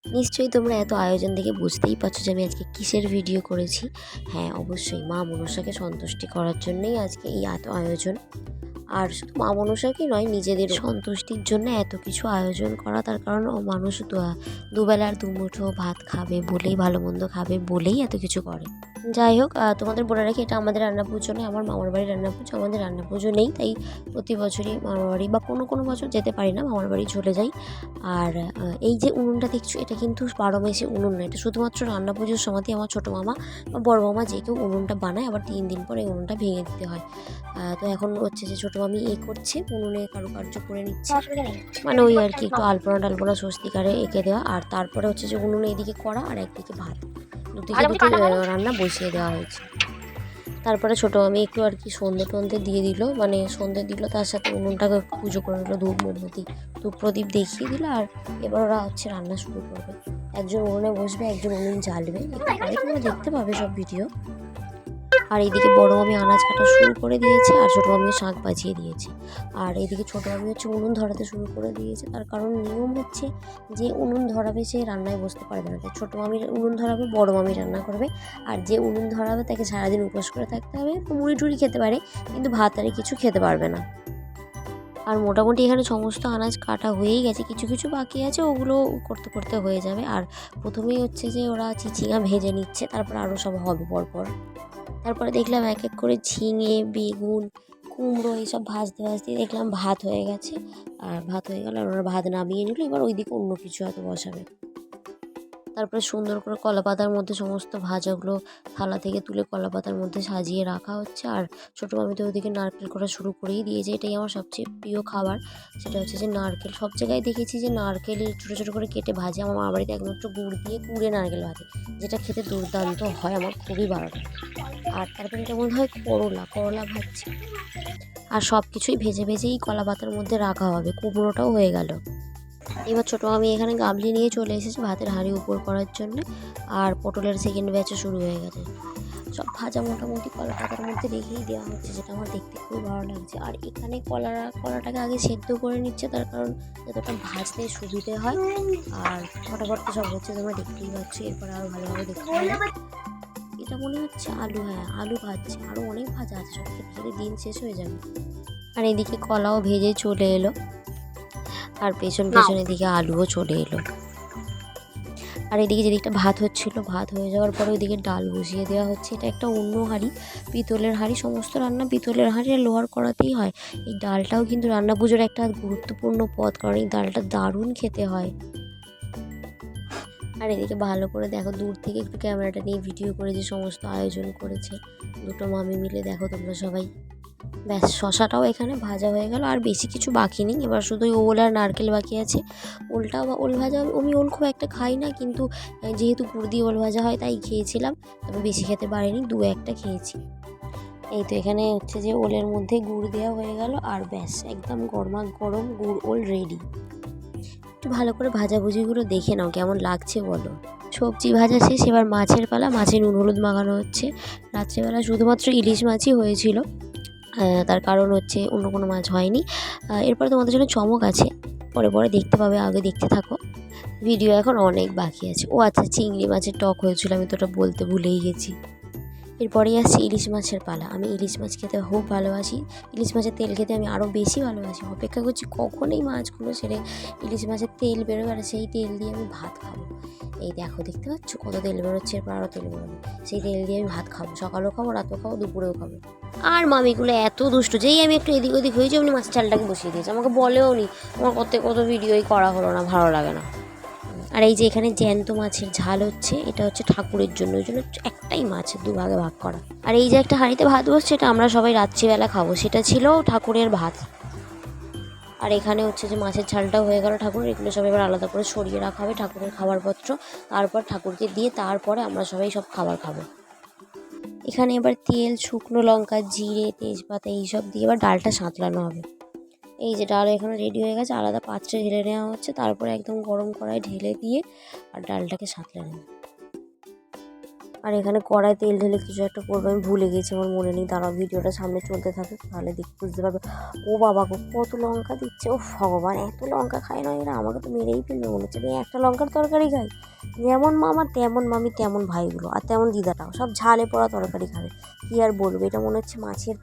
নিশ্চয়ই তোমরা এত আয়োজন দেখে বুঝতেই পারছো যে আমি আজকে কিসের ভিডিও করেছি। হ্যাঁ, অবশ্যই মা মনসাকে সন্তুষ্টি করার জন্যই আজকে এই এত আয়োজন। আর শুধু মা মনসাকে নয়, নিজেদের সন্তুষ্টির জন্য এত কিছু আয়োজন করা। তার কারণ মানুষ দুবেলার দুমুঠো ভাত খাবে বলেই, ভালো মন্দ খাবে বলেই এত কিছু করে। যাই হোক, তোমাদের বলে রাখি, এটা আমাদের রান্না পুজো নয়, আমার মামার বাড়ির রান্না পুজো। আমাদের রান্না পুজো নেই, তাই প্রতি বছরই মামার বাড়ি বা কোনো বছর যেতে পারি না, মামার বাড়ি চলে যাই। আর এই যে উনুনটা দেখছো, এটা কিন্তু 12 মাসে উনুন না, এটা শুধুমাত্র রান্না পুজোর সময়তেই আমার ছোটো মামা বা বড় মামা যে কেউ উনুনটা বানায়, আবার 3 দিন পর এই উনুনটা ভেঙে দিতে হয়। তো এখন হচ্ছে যে ছোটো মামি করছে, উনুনে কারুকার্য করে নিচ্ছে, মানে ওই আর কি একটু আলপনা টালপনা স্বস্তিকারে এঁকে দেওয়া। আর তারপরে হচ্ছে যে উনুনে এদিকে কড়া আর একদিকে ভাত, দুদিকে দুটো রান্না বসিয়ে দেওয়া হয়েছে। তারপরে ছোটো মামি একটু আর কি সন্ধে টন্ধে দিয়ে দিল, মানে সন্ধে দিল, তার সাথে উনুনটাকে পুজো করে নিল, ধূপ মোমবাতি ধূপ প্রদীপ দেখিয়ে দিল। আর এবার ওরা হচ্ছে রান্না শুরু করবে। একজন উনুনে বসবে, একজন উনুন জ্বালবে, একটু পরে তোমরা দেখতে পাবে সব ভিডিও। আর এইদিকে বড় মামি আনাজ কাটা শুরু করে দিয়েছে, আর ছোটো মামিও শাক বাজিয়ে দিয়েছে। আর এইদিকে ছোটো মামি হচ্ছে উনুন ধরাতে শুরু করে দিয়েছে। তার কারণ নিয়ম হচ্ছে যে উনুন ধরাবে সে রান্নায় বসতে পারবে না, তাই ছোটো মামির উনুন ধরাবে, বড় মামি রান্না করবে। আর যে উনুন ধরাবে তাকে সারাদিন উপোস করে থাকতে হবে, মুড়ি টুড়ি খেতে পারে, কিন্তু ভাত আর কিছু খেতে পারবে না। আর মোটামুটি এখানে সমস্ত আনাজ কাটা হয়েই গেছে, কিছু কিছু বাকি আছে, ওগুলো করতে করতে হয়ে যাবে। আর প্রথমেই হচ্ছে যে ওরা চিচিঙা ভেজে নিচ্ছে, তারপর আরও সব হবে পরপর। তারপরে দেখলাম এক এক করে ঝিঙে, বেগুন, কুমড়ো এইসব ভাজতে ভাজতে দেখলাম ভাত হয়ে গেছে। আর ভাত হয়ে গেল, আর ওরা ভাত নামিয়ে নিল। এবার ওইদিকে অন্য কিছু হয়তো বসাবে। তারপরে সুন্দর করে কলাপাতার মধ্যে সমস্ত ভাজাগুলো থালা থেকে তুলে কলাপাতার মধ্যে সাজিয়ে রাখা হচ্ছে। আর ছোটো মামি তো ওইদিকে নারকেল করা শুরু করেই দিয়েছে। এটাই আমার সবচেয়ে প্রিয় খাবার, সেটা হচ্ছে যে নারকেল। সব জায়গায় দেখেছি যে নারকেল ছোটো ছোটো করে কেটে ভাজে, আমার মামার বাড়িতে একমাত্র গুড় দিয়ে কুড়ে নারকেল ভাজে, যেটা খেতে দুর্দান্ত হয়, আমার খুবই ভালো লাগে। আর তারপরে এটা মনে হয় করলা ভাজছে। আর সব কিছুই ভেজে ভেজেই কলা পাতার মধ্যে রাখা হবে। কুমড়োটাও হয়ে গেল। এবার ছোটো মামি এখানে গামলি নিয়ে চলে এসেছে ভাতের হাঁড়ি উপর করার জন্য। আর পটলের সেকেন্ড ব্যাচও শুরু হয়ে গেছে। সব ভাজা মোটামুটি কলা পাতার মধ্যে রেখেই দেওয়া হচ্ছে, যেটা আমার দেখতে খুবই ভালো লাগছে। আর এখানে কলাটাকে আগে সেদ্ধ করে নিচ্ছে, তার কারণ যতটা ভাজতে সুবিধে হয়। আর ফটাফট তো সব হচ্ছে, তোমরা দেখতেই পাচ্ছ। এরপর আরও ভালোভাবে দেখতে হবে। এটা মনে হচ্ছে আলু, হ্যাঁ আলু ভাজছে, আরও অনেক ভাজা আছে, সব খেতে খেতে দিন শেষ হয়ে যাবে। আর এদিকে কলাও ভেজে চলে এলো, আর পেছন এদিকে আলুও চলে এলো। আর এদিকে যেদিকটা ভাত হচ্ছিল, ভাত হয়ে যাওয়ার পরে ওইদিকে ডাল বসিয়ে দেওয়া হচ্ছে। এটা একটা অন্য হাঁড়ি, পিতলের হাঁড়ি, সমস্ত রান্না পিতলের হাঁড়ি আর লোহার কড়াতেই হয়। এই ডালটাও কিন্তু রান্না পুজোর একটা গুরুত্বপূর্ণ পদ, কারণ এই ডালটা দারুণ খেতে হয়। আর এদিকে ভালো করে দেখো, দূর থেকে একটু ক্যামেরাটা নিয়ে ভিডিও করে যে সমস্ত আয়োজন করেছে দুটো মামি মিলে, দেখো তোমরা সবাই। ব্যাস, শশাটাও এখানে ভাজা হয়ে গেল, আর বেশি কিছু বাকি নেই। এবার শুধু ওল আর নারকেল বাকি আছে। ওল ভাজা, আমি ওল খুব একটা খাই না, কিন্তু যেহেতু গুড় দিয়ে ওল ভাজা হয় তাই খেয়েছিলাম, তবে বেশি খেতে পারিনি, 2-1টা খেয়েছি। এই তো এখানে হচ্ছে যে ওলের মধ্যে গুড় দেওয়া হয়ে গেল, আর ব্যাস একদম গরমা গরম গুড় ওল রেডি। একটু ভালো করে ভাজাভুজিগুলো দেখে নাও কেমন লাগছে বলো। সবজি ভাজা শেষ, এবার মাছের পালা। মাছে নুন হলুদ মাখানো হচ্ছে। রাত্রেবেলা শুধুমাত্র ইলিশ মাছই হয়েছিল, তার কারণ হচ্ছে অন্য কোনো মাছ হয়নি। এরপরে তোমাদের জন্য চমক আছে, পরে পরে দেখতে পাবে, আগে দেখতে থাকো। ভিডিও এখন অনেক বাকি আছে। ও আচ্ছা, চিংড়ি মাছের টক হয়েছিল, আমি তো ওটা বলতে ভুলেই গেছি। এরপরেই আসছে ইলিশ মাছের পালা। আমি ইলিশ মাছ খেতে খুব ভালোবাসি, ইলিশ মাছের তেল খেতে আমি আরও বেশি ভালোবাসি। অপেক্ষা করছি কখন এই মাছগুলো ছেড়ে ইলিশ মাছের তেল বেরোবে, আর সেই তেল দিয়ে আমি ভাত খাবো। এই দেখো, দেখতে পাচ্ছ কত তেল বেরোচ্ছে, এরপর আরও তেল বেরোবে, সেই তেল দিয়ে আমি ভাত খাবো, সকালেও খাবো, রাতেও খাবো, দুপুরেও খাবো। আর মামিগুলো এত দুষ্ট, যেই আমি একটু এদিক ওদিক হয়েছি অমনি মাছের চালটাকে বসিয়ে দিয়েছে, আমাকে বলেও নি। আমার কত ভিডিওই করা হলো না, ভালো লাগে না। আর এই যে এখানে জ্যান্ত মাছের ঝাল হচ্ছে, এটা হচ্ছে ঠাকুরের জন্য, ওই জন্য একটাই মাছ দুভাগে ভাগ করা। আর এই যে একটা হাঁড়িতে ভাত বসছে, এটা আমরা সবাই রাত্রিবেলা খাবো, সেটা ছিল ঠাকুরের ভাত। আর এখানে হচ্ছে যে মাছের ঝালটাও হয়ে গেল ঠাকুরের, এগুলো সব এবার আলাদা করে সরিয়ে রাখা হবে ঠাকুরের খাবারপত্র, তারপর ঠাকুরকে দিয়ে তারপরে আমরা সবাই সব খাবার খাবো। এখানে এবার তেল, শুকনো লঙ্কা, জিরে, তেজপাতা এইসব দিয়ে এবার ডালটা সাঁতলানো হবে। এই যে ডাল এখানে রেডি হয়ে গেছে, আলাদা পাত্রে ঢেলে নেওয়া হচ্ছে, তারপরে একদম গরম কড়াই ঢেলে দিয়ে আর ডালটাকে সাঁতলে নেবে। আর এখানে কড়াই তেল ঢেলে কিছু একটা করবে, আমি ভুলে গেছি, আমার মনে নেই। দাঁড়াও, ভিডিওটা সামনে চলতে থাকে, তাহলে বুঝতে পারবে। ও বাবা গো, কত লঙ্কা দিচ্ছে! ও ভগবান, এত লঙ্কা খায় না এরা, আমাকে তো মেরেই ফেলবে মনে হচ্ছে। আমি একটা লঙ্কার তরকারি খাই। যেমন মামা তেমন মামি তেমন ভাইগুলো, আর তেমন দিদাটাও, সব ঝালে পড়া তরকারি খাবে। কী আর বলবো, এটা মনে হচ্ছে মাছের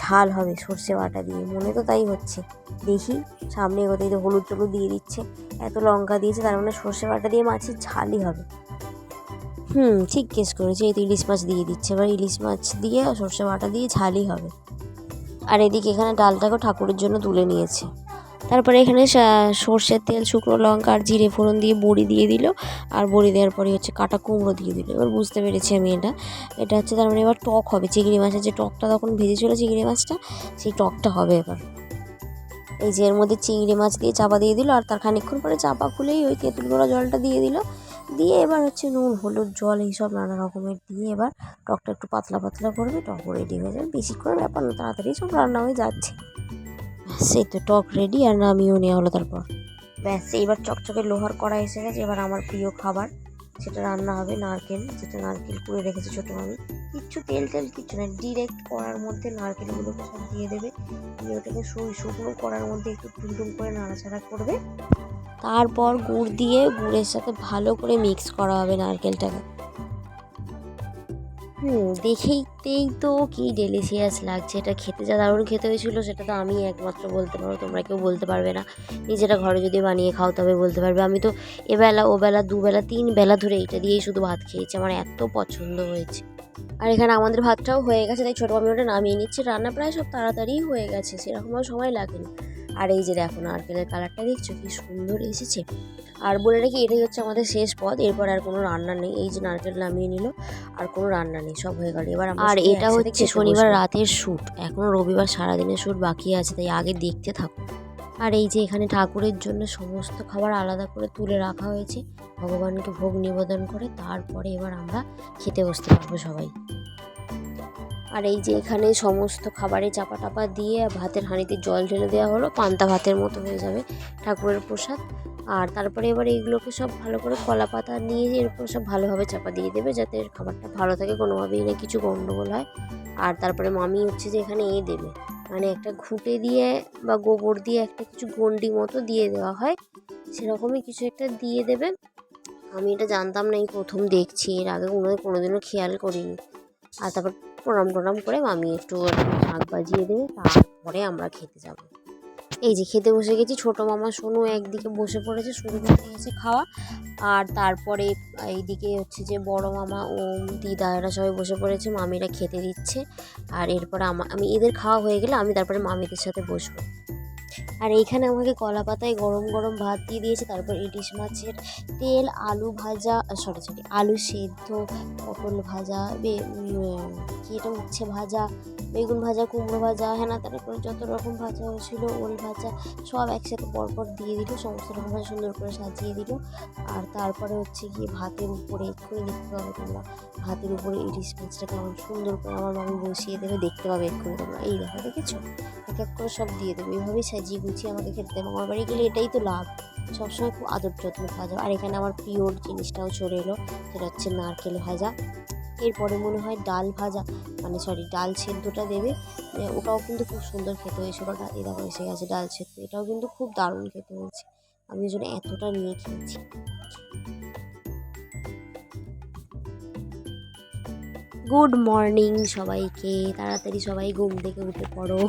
ঝাল হবে সর্ষে বাটা দিয়ে, মনে তো তাই হচ্ছে। দেখি সামনে এগোতেই তো হলুদ টলুদ দিয়ে দিচ্ছে, এত লঙ্কা দিয়েছে, তার মানে সর্ষে বাটা দিয়ে মাছের ঝালই হবে। ঠিক কেস করেছে, এই তো ইলিশ মাছ দিয়ে দিচ্ছে। এবার ইলিশ মাছ দিয়ে সর্ষে বাটা দিয়ে ঝালই হবে। আর এদিকে এখানে ডালটাকেও ঠাকুরের জন্য তুলে নিয়েছে। তারপরে এখানে সর্ষের তেল, শুকনো লঙ্কা আর জিরে ফোড়ন দিয়ে বড়ি দিয়ে দিল। আর বড়ি দেওয়ার পরে হচ্ছে কাটা কুমড়ো দিয়ে দিল। এবার বুঝতে পেরেছি আমি এটা হচ্ছে, তার মানে এবার টক হবে। চিংড়ি মাছের যে টকটা তখন ভেজেছিল চিংড়ি মাছটা, সেই টকটা হবে এবার। এই যে এর মধ্যে চিংড়ি মাছ দিয়ে চাপা দিয়ে দিল, আর তার খানিকক্ষণ পরে চাপা খুলেই ওই তেঁতুল গোড়া জলটা দিয়ে দিল। দিয়ে এবার হচ্ছে নুন হলুদ জল এইসব নানা রকমের দিয়ে এবার টকটা একটু পাতলা পাতলা করবে, টক রেডি হয়ে যাবে। বেশিক্ষণ ব্যাপার না, তাড়াতাড়ি সব রান্না হয়ে যাচ্ছে। সেই তো টক রেডি, আর নামিয়েও নেওয়া হলো। তারপর ব্যাস, এইবার চকচকে লোহার কড়াই এসে গেছে। এবার আমার প্রিয় খাবার সেটা রান্না হবে, নারকেল, যেটা নারকেল কুড়ে রেখেছে ছোটো মামি। কিচ্ছু তেল কিচ্ছু না, ডিরেক্ট কড়ার মধ্যে নারকেলগুলোকে সব দিয়ে দেবে, দিয়ে ওটাকে শুকনো কড়ার মধ্যে একটু টুকটুক করে নাড়াচাড়া করবে। তারপর গুড় দিয়ে গুড়ের সাথে ভালো করে মিক্স করা হবে নারকেলটাকে। দেখেইতেই তো কি ডেলিশিয়াস লাগছে। এটা খেতে যা দারুণ খেতে হয়েছিল, সেটা তো আমি একমাত্র বলতে পারবো, তোমরা কেউ বলতে পারবে না। নিজেরা ঘরে যদি বানিয়ে খাও তবে বলতে পারবে। আমি তো এবেলা ওবেলা দুবেলা 3 বেলা ধরে এটা দিয়েই শুধু ভাত খেয়েছি, আমার এত পছন্দ হয়েছে। আর এখানে আমাদের ভাতটাও হয়ে গেছে, তাই ছোটো আমি ওটা নামিয়ে নিচ্ছি। রান্না প্রায় সব তাড়াতাড়ি হয়ে গেছে, সেরকমও সময় লাগেনি। আর এই যে দেখো নারকেলের কালারটা দেখছো কি সুন্দর এসেছে। আর বলে রাখি, এটাই হচ্ছে আমাদের শেষ পদ, এরপর আর কোনো রান্না নেই। এই যে নারকেল নামিয়ে নিল, আর কোনো রান্না নেই, সব হয়ে গেল এবার। আর এটা হচ্ছে শনিবার রাতের শ্যুট, এখনও রবিবার সারাদিনের শ্যুট বাকি আছে, তাই আগে দেখতে থাকো। আর এই যে এখানে ঠাকুরের জন্য সমস্ত খাবার আলাদা করে তুলে রাখা হয়েছে, ভগবানকে ভোগ নিবেদন করে তারপরে এবার আমরা খেতে বসতে পারবো সবাই। আর এই যে এখানে সমস্ত খাবারে চাপা টাপা দিয়ে ভাতের হাঁড়িতে জল ঢেলে দেওয়া হলো, পান্তা ভাতের মতো হয়ে যাবে ঠাকুরের প্রসাদ। আর তারপরে এবার এইগুলোকে সব ভালো করে কলা পাতা নিয়ে এরপর সব ভালোভাবে চাপা দিয়ে দেবে, যাতে খাবারটা ভালো থাকে, কোনোভাবেই না কিছু গণ্ডগোল হয়। আর তারপরে মামি হচ্ছে যে এখানে দেবে, মানে একটা ঘুঁটে দিয়ে বা গোবর দিয়ে একটা কিছু গন্ডি মতো দিয়ে দেওয়া হয়, সেরকমই কিছু একটা দিয়ে দেবে। আমি এটা জানতাম না, এই প্রথম দেখছি, এর আগে কোনোদিনও খেয়াল করিনি। আর তারপর প্রণাম করে মামি একটু ঢাক বাজিয়ে দেবে, তারপরে আমরা খেতে যাব। এই যে খেতে বসে গেছি, ছোটো মামা সোনু একদিকে বসে পড়েছে, শুরু করতে গেছে খাওয়া। আর তারপরে এইদিকে হচ্ছে যে বড় মামা ও দিদা এরা সবাই বসে পড়েছে, মামিরা খেতে দিচ্ছে। আর এরপরে আমি এদের খাওয়া হয়ে গেলে আমি তারপরে মামিদের সাথে বসবো। আর এইখানে আমাকে কলা পাতায় গরম গরম ভাত দিয়ে দিয়েছে, তারপর ইলিশ মাছের তেল, আলু ভাজা, আলু সেদ্ধ, পটল ভাজা, কি এটা উচ্ছে ভাজা, বেগুন ভাজা, কুমড়ো ভাজা, তারপরে যত রকম ভাজা হয়েছিল, ওল ভাজা, সব একসাথে পরপর দিয়ে দিল, সমস্ত রকম ভাজা সুন্দর করে সাজিয়ে দিল। আর তারপরে হচ্ছে গিয়ে ভাতের উপরে, এক্ষুনি দেখতে পাবে তোমরা, ভাতের উপরে ইলিশ মাছটা কেমন সুন্দর করে আমার মামি বসিয়ে দেবে, দেখতে পাবে এক্ষুনি তোমরা। এই দেখো, দেখেছো, এক এক করে সব দিয়ে দেবে, এইভাবেই সাজিয়ে গুছিয়ে আমাকে খেতে দেবে। আমার বাড়ি গেলে এটাই তো লাভ, সবসময় খুব আদর যত্ন পাওয়া যাবে। আর এখানে আমার প্রিয় জিনিসটাও চলে এলো, সেটা হচ্ছে নারকেল ভাজা। এরপরে মনে হয় ডাল ভাজা, ডাল সেদ্ধটা দেবে, ওটাও কিন্তু খুব সুন্দর খেতে হয়েছিল। এই দেখো এসে গেছে ডাল সেদ্ধ, এটাও কিন্তু খুব দারুণ খেতে হয়েছে, আমি ওই জন্য এতটা নিয়ে খেয়েছি। গুড মর্নিং সবাইকে, তাড়াতাড়ি সবাই ঘুম থেকে উঠে পড়ো।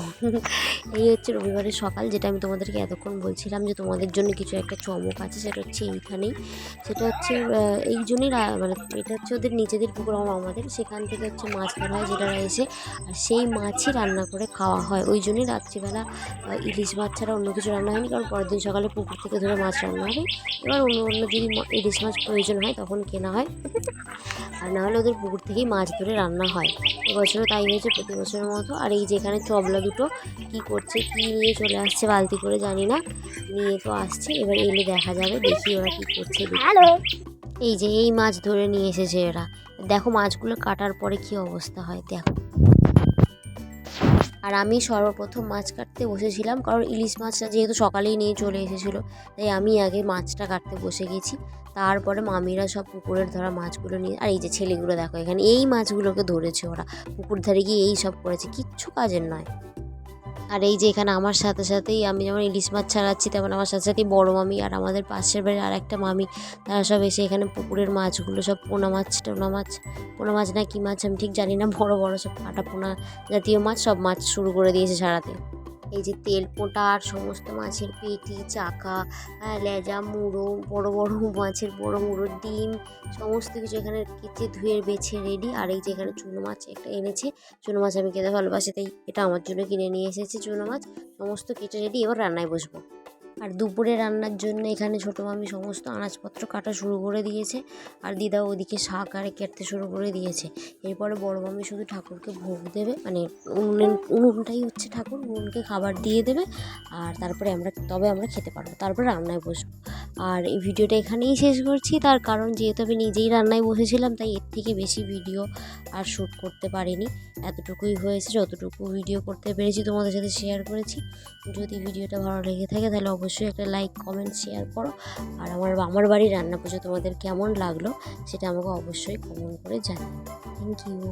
এই হচ্ছে রবিবারের সকাল, যেটা আমি তোমাদেরকে এতক্ষণ বলছিলাম যে তোমাদের জন্য কিছু একটা চমক আছে, সেটা হচ্ছে এইখানেই। সেটা হচ্ছে এই জন্যই এটা হচ্ছে ওদের নিজেদের পুকুর, আমাদের সেখান থেকে হচ্ছে মাছ ধরা হয়, যেটা এসে আর সেই মাছই রান্না করে খাওয়া হয়। ওই জন্যই রাত্রিবেলা ইলিশ মাছ ছাড়া অন্য কিছু রান্না হয়নি, কারণ পরের দিন সকালে পুকুর থেকে ধরে মাছ রান্না হবে। এবার অন্য যদি ইলিশ মাছ প্রয়োজন হয় তখন কেনা হয়, আর নাহলে ওদের পুকুর থেকেই মাছ ধরে রান্না হয়। এবছরও তাই হয়েছে, প্রতি বছরের মতো। আর এই যেখানে চবলা দুটো কি করছে, কি নিয়ে চলে আসছে বালতি করে জানি না, নিয়ে তো আসছে, এবার এলে দেখা যাবে, দেখি ওরা কি করছে। এই যে এই মাছ ধরে নিয়ে এসেছে এরা, দেখো মাছগুলো কাটার পরে কি অবস্থা হয় দেখো। আর আমি সর্বপ্রথম মাছ কাটতে বসেছিলাম, কারণ ইলিশ মাছটা যেহেতু সকালেই নিয়ে চলে এসেছিলো, তাই আমি আগে মাছটা কাটতে বসে গেছি। তারপরে মামিরা সব পুকুরের ধরা মাছগুলো নিয়ে, আর এই যে ছেলেগুলো দেখো এখানে এই মাছগুলোকে ধরেছে ওরা, পুকুর ধারে গিয়ে এই সব করেছে, কিচ্ছু কাজের নয়। আর এই যে এখানে আমার সাথে সাথেই আমি যেমন ইলিশ মাছ ছাড়াচ্ছি, তেমন আমার সাথে সাথেই বড় মামি আর আমাদের পাশের বাড়ির আর একটা মামি, তারা সব এসে এখানে পুকুরের মাছগুলো সব পোনা মাছ না কি মাছ আমি ঠিক জানি না, বড় বড় সব কাটা পোনা জাতীয় মাছ, সব মাছ শুরু করে দিয়েছে ছাড়াতে। এই যে তেল পোঁটা আর সমস্ত মাছের পেটি, চাকা, লেজা, মুড়ো, বড় বড় মাছের বড় মুড়োর ডিম, সমস্ত কিছু এখানে কেটে ধুয়ে বেছে রেডি। আর এই যে এখানে চুনো মাছ একটা এনেছে, চুনো মাছ আমি খেতে ভালোবাসি, তাই এটা আমার জন্য কিনে নিয়ে এসেছে চুনো মাছ। সমস্ত কেটে রেডি, এবার রান্নায় বসবো। আর দুপুরে রান্নার জন্য এখানে ছোটো মামি সমস্ত আনাজপত্র কাটা শুরু করে দিয়েছে, আর দিদা ওদিকে শাক আরে কাটতে শুরু করে দিয়েছে। এরপরে বড় মামি শুধু ঠাকুরকে ভোগ দেবে, মানে উনুনটাই হচ্ছে ঠাকুর, উনুনকে খাবার দিয়ে দেবে, আর তারপরে আমরা খেতে পারবো, তারপরে রান্নায় বসবো। আর এই ভিডিওটা এখানেই শেষ করছি, তার কারণ যেহেতু আমি নিজেই রান্নায় বসেছিলাম, তাই এর থেকে বেশি ভিডিও আর শ্যুট করতে পারিনি। এতটুকুই হয়েছে, যতটুকু ভিডিও করতে পেরেছি তোমাদের সাথে শেয়ার করেছি। যদি ভিডিওটা ভালো লেগে থাকে তাহলে অবশ্যই একটা লাইক, কমেন্ট, শেয়ার করো। আর আমার বাড়ির রান্না পুজো তোমাদের কেমন লাগলো সেটা আমাকে অবশ্যই কমেন্ট করে জানিও। Thank you.